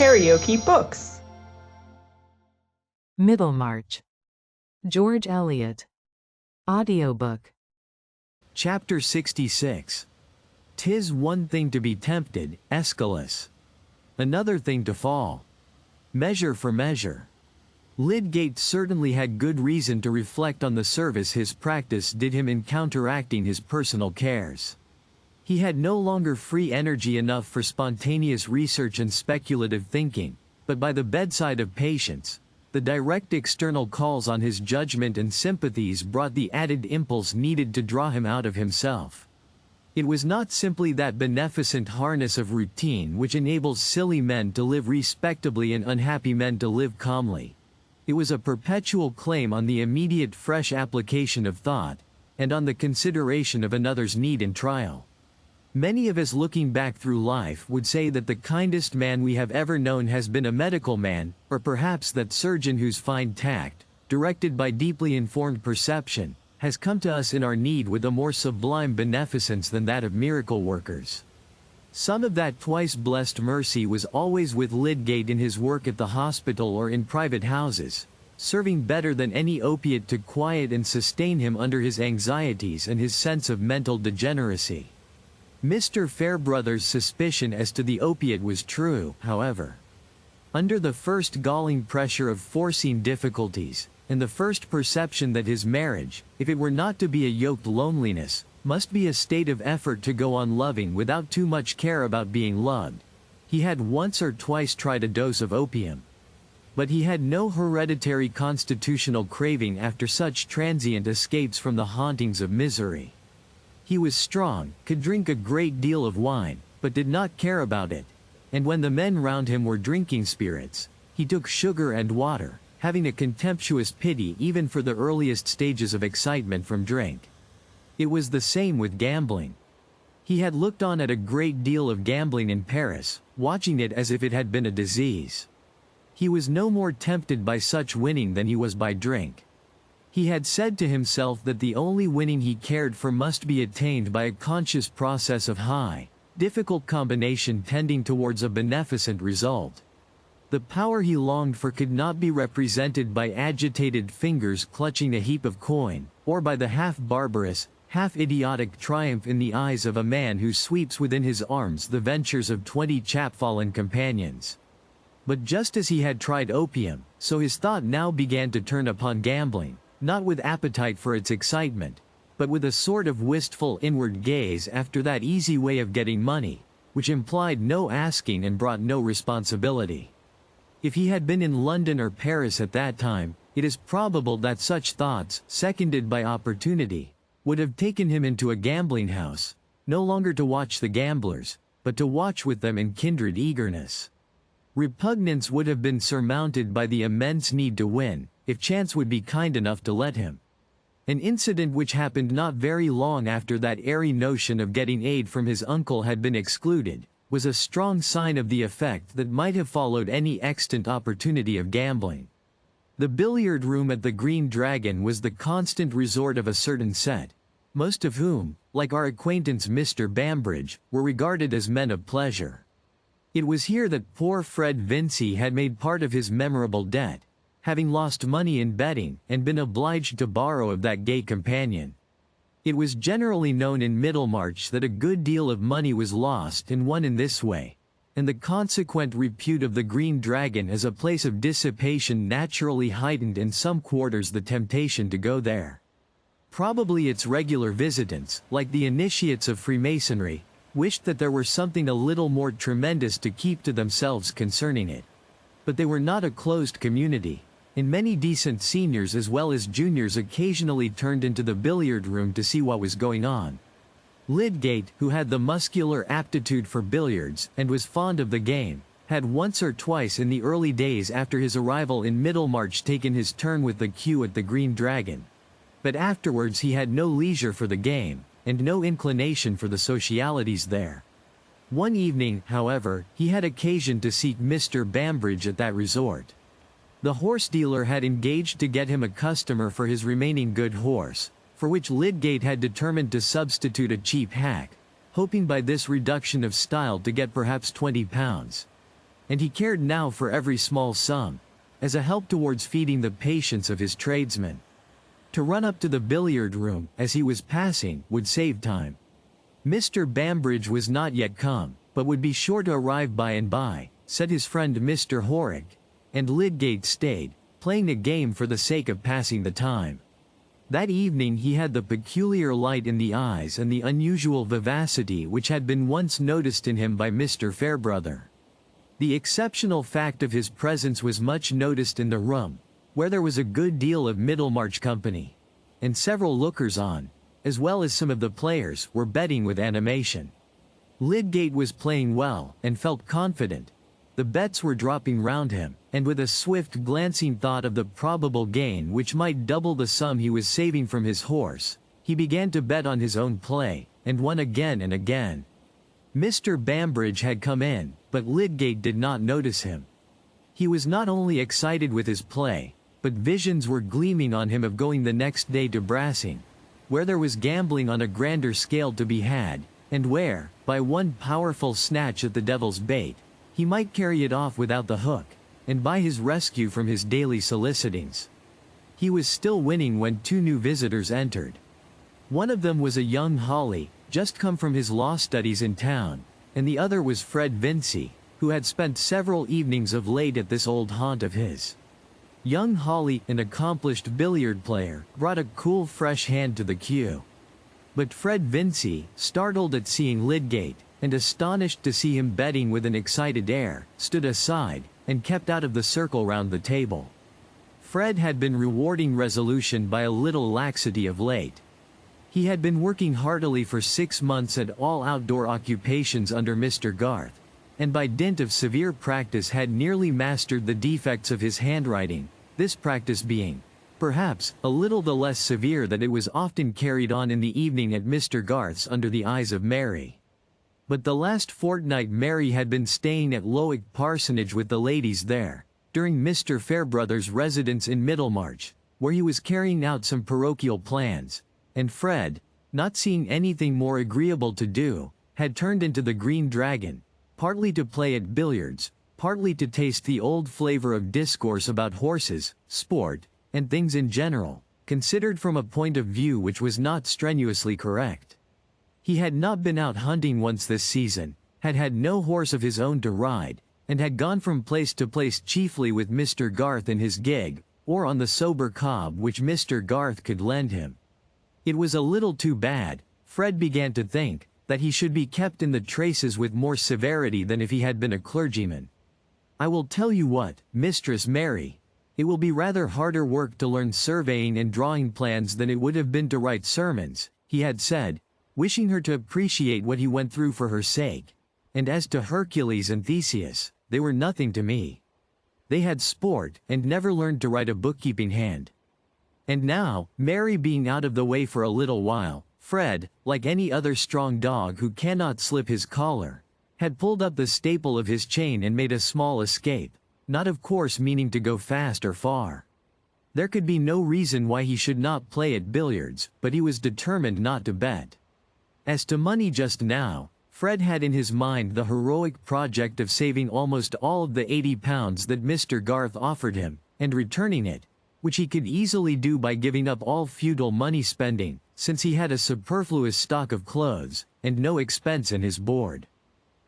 KaraokeBooks. Middlemarch. George Eliot. Audiobook. Chapter 66. 'Tis one thing to be tempted, Aeschylus. Another thing to fall. Measure for measure. Lydgate certainly had good reason to reflect on the service his practice did him in counteracting his personal cares. He had no longer free energy enough for spontaneous research and speculative thinking, but by the bedside of patients, the direct external calls on his judgment and sympathies brought the added impulse needed to draw him out of himself. It was not simply that beneficent harness of routine which enables silly men to live respectably and unhappy men to live calmly. It was a perpetual claim on the immediate fresh application of thought, and on the consideration of another's need and trial. Many of us looking back through life would say that the kindest man we have ever known has been a medical man, or perhaps that surgeon whose fine tact, directed by deeply informed perception, has come to us in our need with a more sublime beneficence than that of miracle workers. Some of that twice-blessed mercy was always with Lydgate in his work at the hospital or in private houses, serving better than any opiate to quiet and sustain him under his anxieties and his sense of mental degeneracy. Mr. Fairbrother's suspicion as to the opiate was true, however. Under the first galling pressure of foreseen difficulties, and the first perception that his marriage, if it were not to be a yoked loneliness, must be a state of effort to go on loving without too much care about being loved, he had once or twice tried a dose of opium. But he had no hereditary constitutional craving after such transient escapes from the hauntings of misery. He was strong, could drink a great deal of wine, but did not care about it, and when the men round him were drinking spirits, he took sugar and water, having a contemptuous pity even for the earliest stages of excitement from drink. It was the same with gambling. He had looked on at a great deal of gambling in Paris, watching it as if it had been a disease. He was no more tempted by such winning than he was by drink. He had said to himself that the only winning he cared for must be attained by a conscious process of high, difficult combination tending towards a beneficent result. The power he longed for could not be represented by agitated fingers clutching a heap of coin, or by the half-barbarous, half-idiotic triumph in the eyes of a man who sweeps within his arms the ventures of 20 chapfallen companions. But just as he had tried opium, so his thought now began to turn upon gambling, not with appetite for its excitement, but with a sort of wistful inward gaze after that easy way of getting money, which implied no asking and brought no responsibility. If he had been in London or Paris at that time, it is probable that such thoughts, seconded by opportunity, would have taken him into a gambling house, no longer to watch the gamblers, but to watch with them in kindred eagerness. Repugnance would have been surmounted by the immense need to win, if chance would be kind enough to let him. An incident which happened not very long after that airy notion of getting aid from his uncle had been excluded, was a strong sign of the effect that might have followed any extant opportunity of gambling. The billiard room at the Green Dragon was the constant resort of a certain set, most of whom, like our acquaintance Mr. Bambridge, were regarded as men of pleasure. It was here that poor Fred Vincy had made part of his memorable debt, having lost money in betting and been obliged to borrow of that gay companion. It was generally known in Middlemarch that a good deal of money was lost and won in this way, and the consequent repute of the Green Dragon as a place of dissipation naturally heightened in some quarters the temptation to go there. Probably its regular visitants, like the initiates of Freemasonry, wished that there were something a little more tremendous to keep to themselves concerning it. But they were not a closed community, and many decent seniors as well as juniors occasionally turned into the billiard room to see what was going on. Lydgate, who had the muscular aptitude for billiards and was fond of the game, had once or twice in the early days after his arrival in Middlemarch taken his turn with the cue at the Green Dragon. But afterwards he had no leisure for the game, and no inclination for the socialities there. One evening, however, he had occasion to seek Mr. Bambridge at that resort. The horse dealer had engaged to get him a customer for his remaining good horse, for which Lydgate had determined to substitute a cheap hack, hoping by this reduction of style to get perhaps £20. and he cared now for every small sum, as a help towards feeding the patience of his tradesmen. To run up to the billiard room, as he was passing, would save time. Mr. Bambridge was not yet come, but would be sure to arrive by and by, said his friend Mr. Horrocks, and Lydgate stayed, playing a game for the sake of passing the time. That evening he had the peculiar light in the eyes and the unusual vivacity which had been once noticed in him by Mr. Fairbrother. The exceptional fact of his presence was much noticed in the room, where there was a good deal of Middlemarch company, and several lookers-on, as well as some of the players, were betting with animation. Lydgate was playing well, and felt confident. The bets were dropping round him, and with a swift glancing thought of the probable gain which might double the sum he was saving from his horse, he began to bet on his own play, and won again and again. Mr. Bambridge had come in, but Lydgate did not notice him. He was not only excited with his play, but visions were gleaming on him of going the next day to Brassing, where there was gambling on a grander scale to be had, and where, by one powerful snatch at the devil's bait, he might carry it off without the hook, and by his rescue from his daily solicitings. He was still winning when two new visitors entered. One of them was a young Hawley, just come from his law studies in town, and the other was Fred Vincey, who had spent several evenings of late at this old haunt of his. Young Hawley, an accomplished billiard player, brought a cool fresh hand to the cue. But Fred Vincey, startled at seeing Lydgate, and astonished to see him betting with an excited air, stood aside, and kept out of the circle round the table. Fred had been rewarding resolution by a little laxity of late. He had been working heartily for 6 months at all outdoor occupations under Mr. Garth, and by dint of severe practice had nearly mastered the defects of his handwriting, this practice being, perhaps, a little the less severe that it was often carried on in the evening at Mr. Garth's under the eyes of Mary. But the last fortnight Mary had been staying at Lowick Parsonage with the ladies there, during Mr. Fairbrother's residence in Middlemarch, where he was carrying out some parochial plans, and Fred, not seeing anything more agreeable to do, had turned into the Green Dragon, partly to play at billiards, partly to taste the old flavor of discourse about horses, sport, and things in general, considered from a point of view which was not strenuously correct. He had not been out hunting once this season, had had no horse of his own to ride, and had gone from place to place chiefly with Mr. Garth in his gig, or on the sober cob which Mr. Garth could lend him. It was a little too bad, Fred began to think, that he should be kept in the traces with more severity than if he had been a clergyman. "I will tell you what, Mistress Mary, it will be rather harder work to learn surveying and drawing plans than it would have been to write sermons," he had said, wishing her to appreciate what he went through for her sake. "And as to Hercules and Theseus, they were nothing to me. They had sport, and never learned to write a bookkeeping hand." And now, Mary being out of the way for a little while, Fred, like any other strong dog who cannot slip his collar, had pulled up the staple of his chain and made a small escape, not of course meaning to go fast or far. There could be no reason why he should not play at billiards, but he was determined not to bet. As to money just now, Fred had in his mind the heroic project of saving almost all of the £80 that Mr. Garth offered him, and returning it, which he could easily do by giving up all futile money spending, since he had a superfluous stock of clothes, and no expense in his board.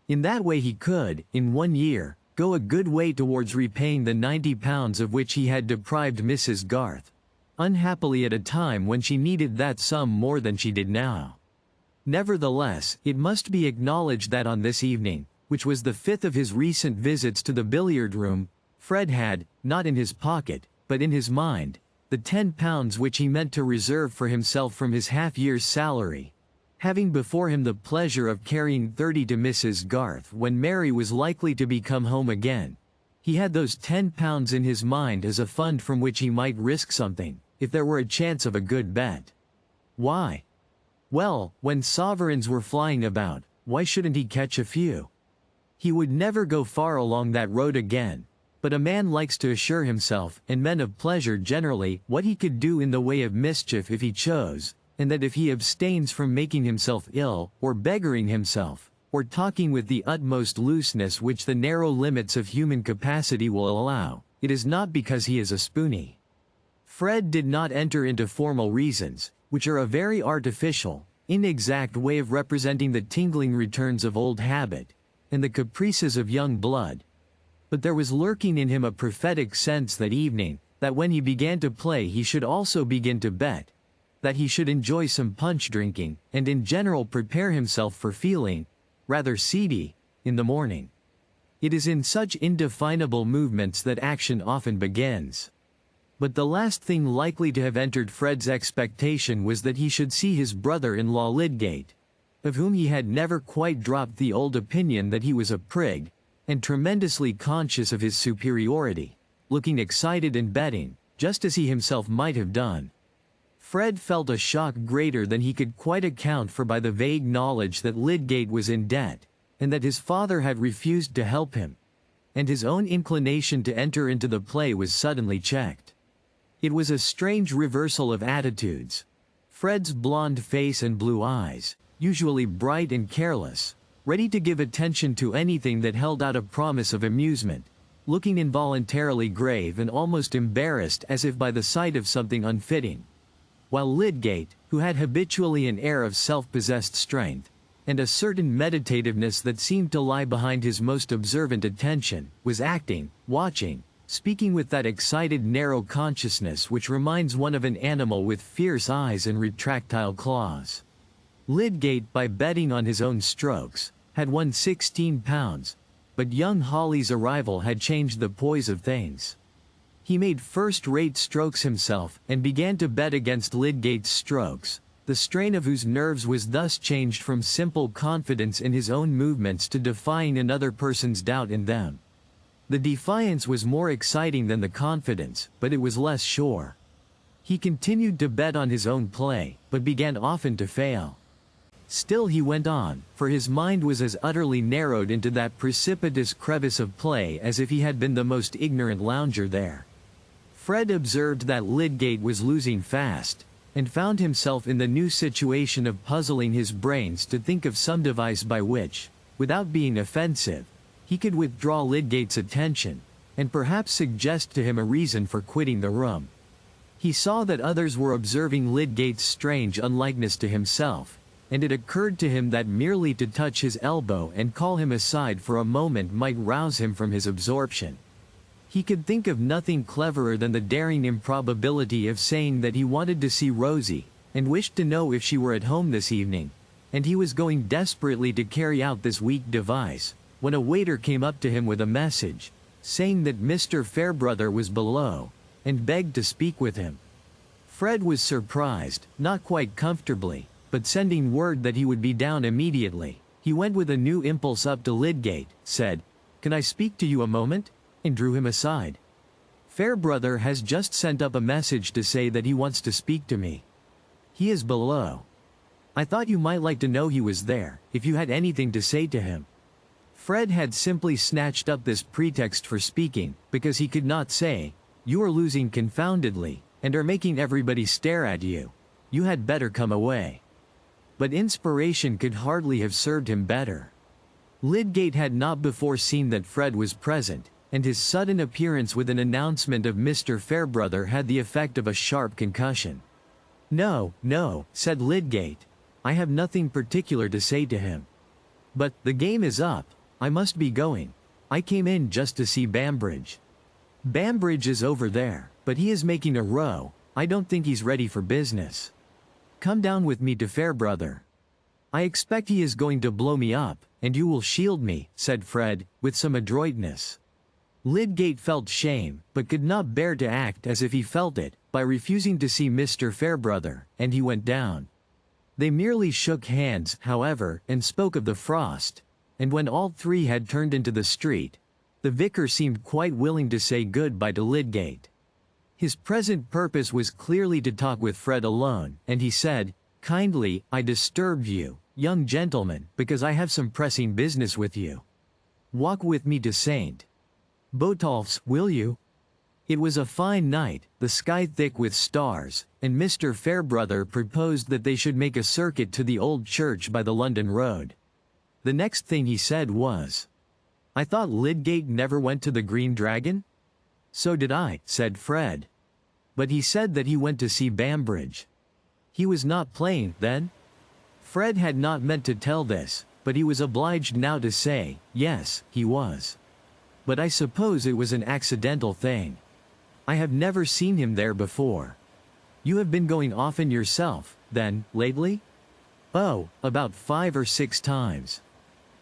In that way he could, in 1 year, go a good way towards repaying the £90 of which he had deprived Mrs. Garth, unhappily at a time when she needed that sum more than she did now. Nevertheless, it must be acknowledged that on this evening, which was the 5th of his recent visits to the billiard room, Fred had, not in his pocket, but in his mind, the £10 which he meant to reserve for himself from his half-year's salary, having before him the pleasure of carrying 30 to Mrs. Garth when Mary was likely to be come home again. He had those £10 in his mind as a fund from which he might risk something, if there were a chance of a good bet. Why? Well, when sovereigns were flying about, why shouldn't he catch a few? He would never go far along that road again, but a man likes to assure himself, and men of pleasure generally, what he could do in the way of mischief if he chose, and that if he abstains from making himself ill, or beggaring himself, or talking with the utmost looseness which the narrow limits of human capacity will allow, it is not because he is a spoony. Fred did not enter into formal reasons, which are a very artificial, inexact way of representing the tingling returns of old habit, and the caprices of young blood. But there was lurking in him a prophetic sense that evening, that when he began to play he should also begin to bet, that he should enjoy some punch drinking, and in general prepare himself for feeling, rather seedy, in the morning. It is in such indefinable movements that action often begins. But the last thing likely to have entered Fred's expectation was that he should see his brother-in-law Lydgate, of whom he had never quite dropped the old opinion that he was a prig, and tremendously conscious of his superiority, looking excited and betting, just as he himself might have done. Fred felt a shock greater than he could quite account for by the vague knowledge that Lydgate was in debt, and that his father had refused to help him, and his own inclination to enter into the play was suddenly checked. It was a strange reversal of attitudes. Fred's blonde face and blue eyes, usually bright and careless, ready to give attention to anything that held out a promise of amusement, looking involuntarily grave and almost embarrassed as if by the sight of something unfitting, while Lydgate, who had habitually an air of self-possessed strength, and a certain meditativeness that seemed to lie behind his most observant attention, was acting, watching, speaking with that excited narrow consciousness which reminds one of an animal with fierce eyes and retractile claws. Lydgate, by betting on his own strokes, had won £16, but young Hawley's arrival had changed the poise of things. He made first-rate strokes himself, and began to bet against Lydgate's strokes, the strain of whose nerves was thus changed from simple confidence in his own movements to defying another person's doubt in them. The defiance was more exciting than the confidence, but it was less sure. He continued to bet on his own play, but began often to fail. Still he went on, for his mind was as utterly narrowed into that precipitous crevice of play as if he had been the most ignorant lounger there. Fred observed that Lydgate was losing fast, and found himself in the new situation of puzzling his brains to think of some device by which, without being offensive, he could withdraw Lydgate's attention, and perhaps suggest to him a reason for quitting the room. He saw that others were observing Lydgate's strange unlikeness to himself, and it occurred to him that merely to touch his elbow and call him aside for a moment might rouse him from his absorption. He could think of nothing cleverer than the daring improbability of saying that he wanted to see Rosie, and wished to know if she were at home this evening, and he was going desperately to carry out this weak device, when a waiter came up to him with a message, saying that Mr. Fairbrother was below, and begged to speak with him. Fred was surprised, not quite comfortably, but sending word that he would be down immediately, he went with a new impulse up to Lydgate, said, "Can I speak to you a moment?" and drew him aside. "Fairbrother has just sent up a message to say that he wants to speak to me. He is below. I thought you might like to know he was there, if you had anything to say to him." Fred had simply snatched up this pretext for speaking, because he could not say, "You are losing confoundedly, and are making everybody stare at you. You had better come away." But inspiration could hardly have served him better. Lydgate had not before seen that Fred was present, and his sudden appearance with an announcement of Mr. Fairbrother had the effect of a sharp concussion. "No, no," said Lydgate. "I have nothing particular to say to him. But, the game is up. I must be going. I came in just to see Bambridge. Bambridge is over there, but he is making a row. I don't think he's ready for business. Come down with me to Fairbrother. I expect he is going to blow me up, and you will shield me," said Fred, with some adroitness. Lydgate felt shame, but could not bear to act as if he felt it, by refusing to see Mr. Fairbrother, and he went down. They merely shook hands, however, and spoke of the frost, and when all three had turned into the street, the vicar seemed quite willing to say good-bye to Lydgate. His present purpose was clearly to talk with Fred alone, and he said, "Kindly, I disturbed you, young gentleman, because I have some pressing business with you. Walk with me to St. Botolph's, will you?" It was a fine night, the sky thick with stars, and Mr. Fairbrother proposed that they should make a circuit to the old church by the London road. The next thing he said was, "I thought Lydgate never went to the Green Dragon?" "So did I," said Fred. "But he said that he went to see Bambridge." "He was not playing, then?" Fred had not meant to tell this, but he was obliged now to say, "Yes, he was. But I suppose it was an accidental thing. I have never seen him there before." "You have been going often yourself, then, lately?" "Oh, about 5 or 6 times."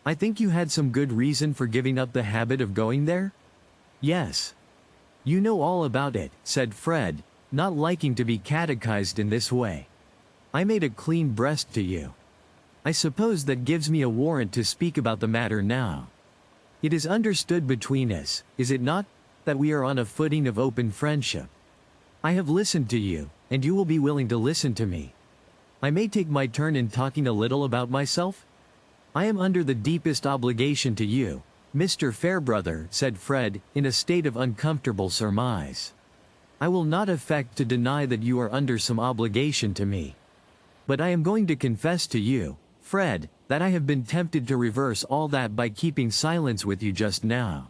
"I think you had some good reason for giving up the habit of going there?" "Yes." "You know all about it," said Fred, not liking to be catechized in this way. "I made a clean breast to you. I suppose that gives me a warrant to speak about the matter now. It is understood between us, is it not, that we are on a footing of open friendship? I have listened to you, and you will be willing to listen to me. I may take my turn in talking a little about myself? I am under the deepest obligation to you, Mr. Fairbrother," said Fred, in a state of uncomfortable surmise. "I will not affect to deny that you are under some obligation to me. But I am going to confess to you, Fred, that I have been tempted to reverse all that by keeping silence with you just now.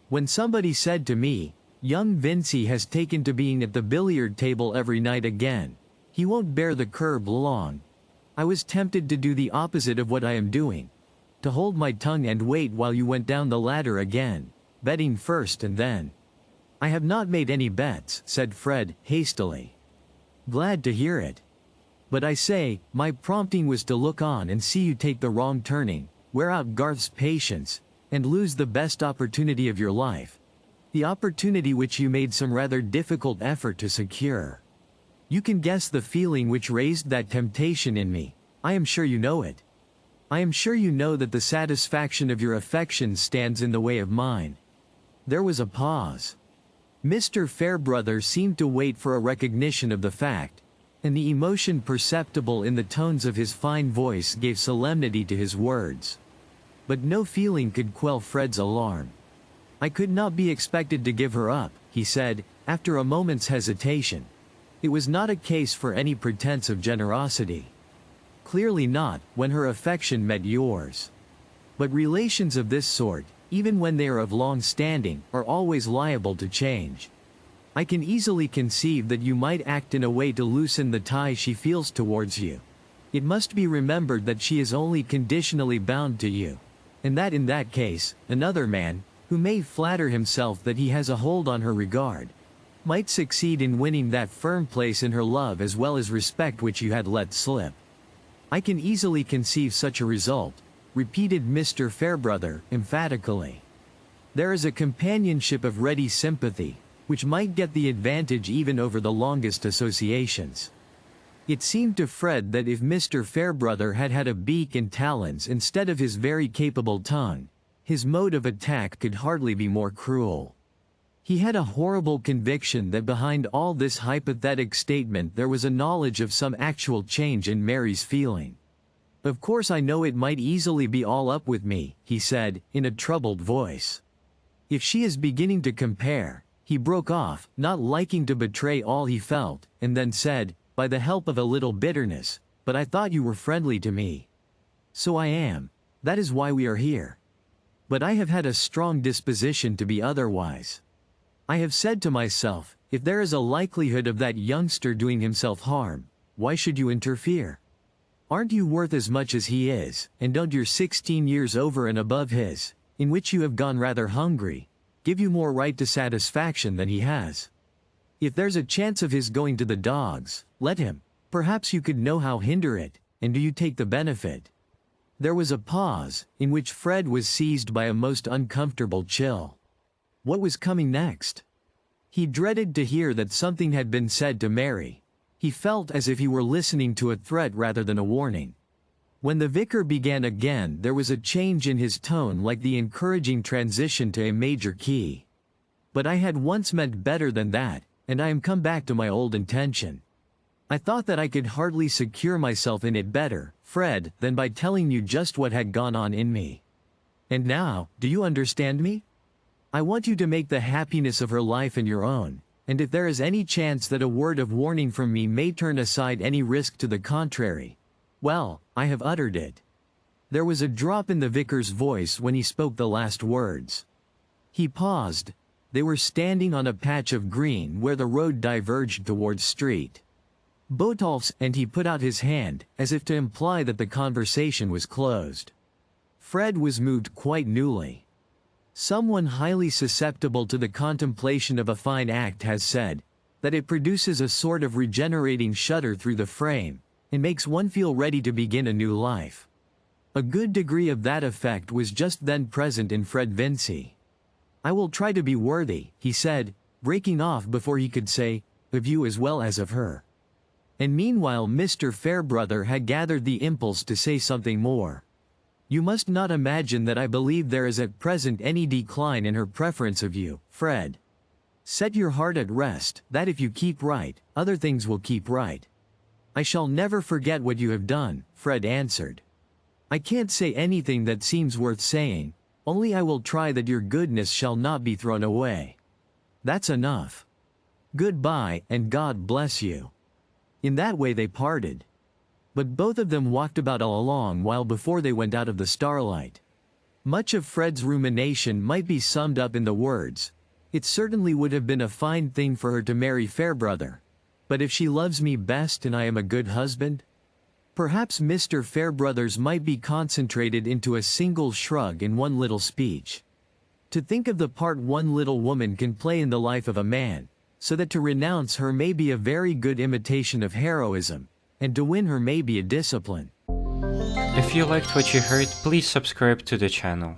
When somebody said to me, 'Young Vincey has taken to being at the billiard table every night again. He won't bear the curb long,' I was tempted to do the opposite of what I am doing. To hold my tongue and wait while you went down the ladder again, betting first and then." "I have not made any bets," said Fred, hastily. "Glad to hear it. But I say, my prompting was to look on and see you take the wrong turning, wear out Garth's patience, and lose the best opportunity of your life. The opportunity which you made some rather difficult effort to secure. You can guess the feeling which raised that temptation in me. I am sure you know it. I am sure you know that the satisfaction of your affections stands in the way of mine." There was a pause. Mr. Fairbrother seemed to wait for a recognition of the fact, and the emotion perceptible in the tones of his fine voice gave solemnity to his words. But no feeling could quell Fred's alarm. "I could not be expected to give her up," he said, after a moment's hesitation. "It was not a case for any pretense of generosity. Clearly not, when her affection met yours. But relations of this sort, even when they are of long standing, are always liable to change. I can easily conceive that you might act in a way to loosen the tie she feels towards you. It must be remembered that she is only conditionally bound to you, and that in that case, another man, who may flatter himself that he has a hold on her regard, might succeed in winning that firm place in her love as well as respect which you had let slip. I can easily conceive such a result," repeated Mr. Fairbrother, emphatically. "There is a companionship of ready sympathy, which might get the advantage even over the longest associations." It seemed to Fred that if Mr. Fairbrother had had a beak and talons instead of his very capable tongue, his mode of attack could hardly be more cruel. He had a horrible conviction that behind all this hypothetic statement there was a knowledge of some actual change in Mary's feeling. "Of course I know it might easily be all up with me," he said, in a troubled voice. "If she is beginning to compare—" He broke off, not liking to betray all he felt, and then said, by the help of a little bitterness, "But I thought you were friendly to me." "So I am. That is why we are here. But I have had a strong disposition to be otherwise. I have said to myself, if there is a likelihood of that youngster doing himself harm, why should you interfere? Aren't you worth as much as he is, and don't your 16 years over and above his, in which you have gone rather hungry, give you more right to satisfaction than he has? If there's a chance of his going to the dogs, let him. Perhaps you could know how hinder it, and do you take the benefit?" There was a pause, in which Fred was seized by a most uncomfortable chill. What was coming next? He dreaded to hear that something had been said to Mary. He felt as if he were listening to a threat rather than a warning. When the vicar began again, there was a change in his tone like the encouraging transition to a major key. "But I had once meant better than that, and I am come back to my old intention. I thought that I could hardly secure myself in it better, Fred, than by telling you just what had gone on in me. And now, do you understand me? I want you to make the happiness of her life and your own, and if there is any chance that a word of warning from me may turn aside any risk to the contrary, well, I have uttered it. There was a drop in the vicar's voice when he spoke the last words. He paused. They were standing on a patch of green where the road diverged towards street. Botolph's, and he put out his hand, as if to imply that the conversation was closed. Fred was moved quite newly. Someone highly susceptible to the contemplation of a fine act has said that it produces a sort of regenerating shudder through the frame, and makes one feel ready to begin a new life. A good degree of that effect was just then present in Fred Vincy. "I will try to be worthy," he said, breaking off before he could say, "of you as well as of her." And meanwhile Mr. Fairbrother had gathered the impulse to say something more. "You must not imagine that I believe there is at present any decline in her preference of you, Fred. Set your heart at rest, that if you keep right, other things will keep right." "I shall never forget what you have done," Fred answered. "I can't say anything that seems worth saying, only I will try that your goodness shall not be thrown away. That's enough. Goodbye, and God bless you." In that way they parted. But both of them walked about a long while before they went out of the starlight. Much of Fred's rumination might be summed up in the words, "It certainly would have been a fine thing for her to marry Fairbrother. But if she loves me best and I am a good husband?" Perhaps Mr. Fairbrother's might be concentrated into a single shrug in one little speech. To think of the part one little woman can play in the life of a man, so that to renounce her may be a very good imitation of heroism, and to win her may be a discipline. If you liked what you heard, please subscribe to the channel.